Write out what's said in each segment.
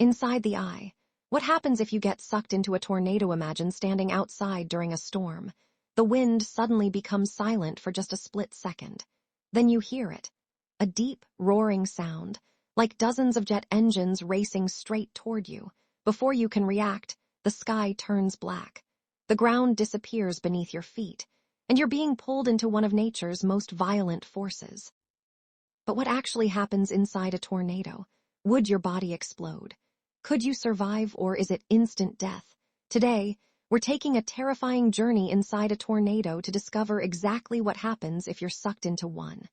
Inside the eye. What happens if you get sucked into a tornado? Imagine standing outside during a storm. The wind suddenly becomes silent for just a split second. Then you hear it. A deep, roaring sound, like dozens of jet engines racing straight toward you. Before you can react, the sky turns black. The ground disappears beneath your feet, and you're being pulled into one of nature's most violent forces. But what actually happens inside a tornado? Would your body explode? Could you survive, or is it instant death? Today, we're taking a terrifying journey inside a tornado to discover exactly what happens if you're sucked into one.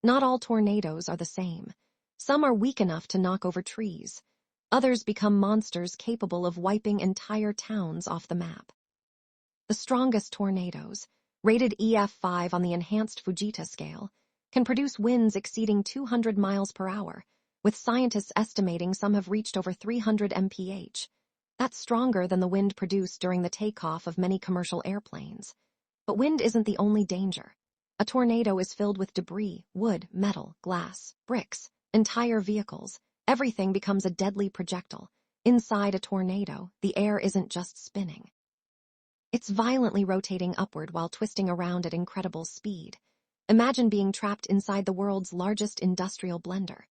Not all tornadoes are the same. Some are weak enough to knock over trees. Others become monsters capable of wiping entire towns off the map. The strongest tornadoes, rated EF5 on the enhanced Fujita scale, can produce winds exceeding 200 miles per hour, with scientists estimating some have reached over 300 mph. That's stronger than the wind produced during the takeoff of many commercial airplanes. But wind isn't the only danger. A tornado is filled with debris, wood, metal, glass, bricks, entire vehicles. Everything becomes a deadly projectile. Inside a tornado, the air isn't just spinning. It's violently rotating upward while twisting around at incredible speed. Imagine being trapped inside the world's largest industrial blender.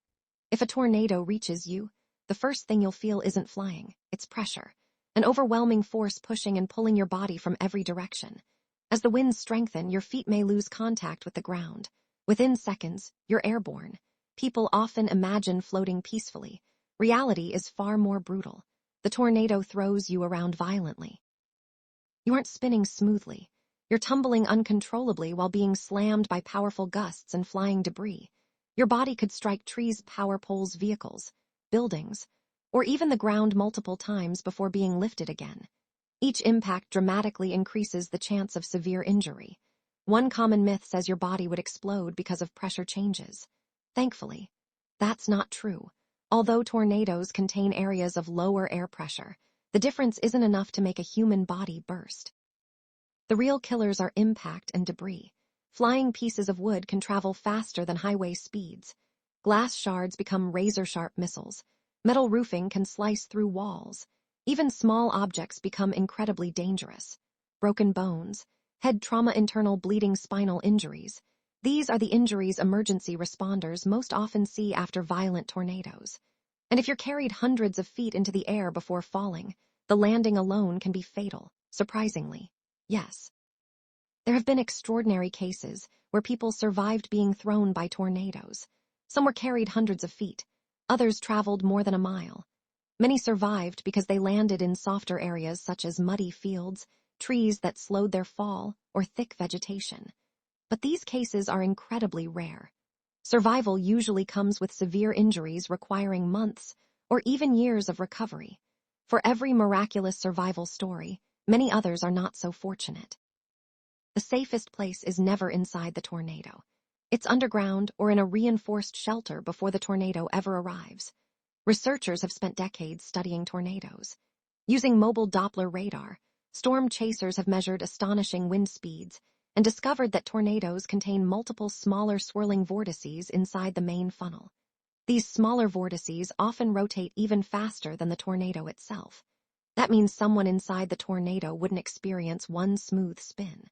If a tornado reaches you, the first thing you'll feel isn't flying, it's pressure, an overwhelming force pushing and pulling your body from every direction. As the winds strengthen, your feet may lose contact with the ground. Within seconds, you're airborne. People often imagine floating peacefully. Reality is far more brutal. The tornado throws you around violently. You aren't spinning smoothly. You're tumbling uncontrollably while being slammed by powerful gusts and flying debris. Your body could strike trees, power poles, vehicles, buildings, or even the ground multiple times before being lifted again. Each impact dramatically increases the chance of severe injury. One common myth says your body would explode because of pressure changes. Thankfully, that's not true. Although tornadoes contain areas of lower air pressure, the difference isn't enough to make a human body burst. The real killers are impact and debris. Flying pieces of wood can travel faster than highway speeds. Glass shards become razor-sharp missiles. Metal roofing can slice through walls. Even small objects become incredibly dangerous. Broken bones, head trauma, internal bleeding, spinal injuries. These are the injuries emergency responders most often see after violent tornadoes. And if you're carried hundreds of feet into the air before falling, the landing alone can be fatal. Surprisingly, yes. There have been extraordinary cases where people survived being thrown by tornadoes. Some were carried hundreds of feet. Others traveled more than a mile. Many survived because they landed in softer areas such as muddy fields, trees that slowed their fall, or thick vegetation. But these cases are incredibly rare. Survival usually comes with severe injuries requiring months or even years of recovery. For every miraculous survival story, many others are not so fortunate. The safest place is never inside the tornado. It's underground or in a reinforced shelter before the tornado ever arrives. Researchers have spent decades studying tornadoes. Using mobile Doppler radar, storm chasers have measured astonishing wind speeds and discovered that tornadoes contain multiple smaller swirling vortices inside the main funnel. These smaller vortices often rotate even faster than the tornado itself. That means someone inside the tornado wouldn't experience one smooth spin.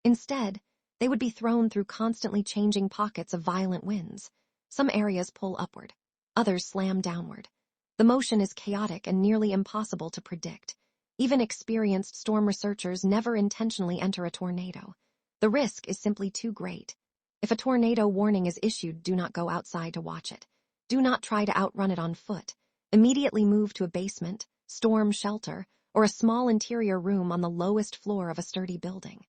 Instead, they would be thrown through constantly changing pockets of violent winds. Some areas pull upward, others slam downward. The motion is chaotic and nearly impossible to predict. Even experienced storm researchers never intentionally enter a tornado. The risk is simply too great. If a tornado warning is issued, do not go outside to watch it. Do not try to outrun it on foot. Immediately move to a basement, storm shelter, or a small interior room on the lowest floor of a sturdy building.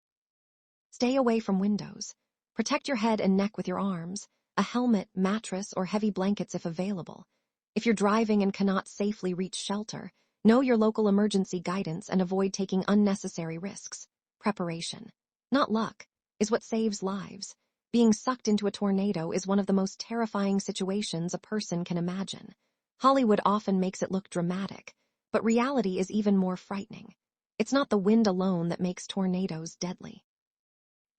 Stay away from windows. Protect your head and neck with your arms, a helmet, mattress, or heavy blankets if available. If you're driving and cannot safely reach shelter, know your local emergency guidance and avoid taking unnecessary risks. Preparation, not luck, is what saves lives. Being sucked into a tornado is one of the most terrifying situations a person can imagine. Hollywood often makes it look dramatic, but reality is even more frightening. It's not the wind alone that makes tornadoes deadly.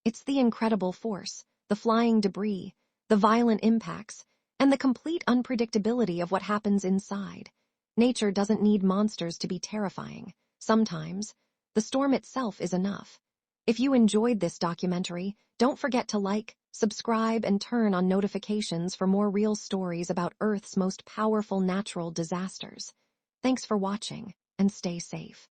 It's the incredible force, the flying debris, the violent impacts, and the complete unpredictability of what happens inside. Nature doesn't need monsters to be terrifying. Sometimes, the storm itself is enough. If you enjoyed this documentary, don't forget to like, subscribe, and turn on notifications for more real stories about Earth's most powerful natural disasters. Thanks for watching, and stay safe.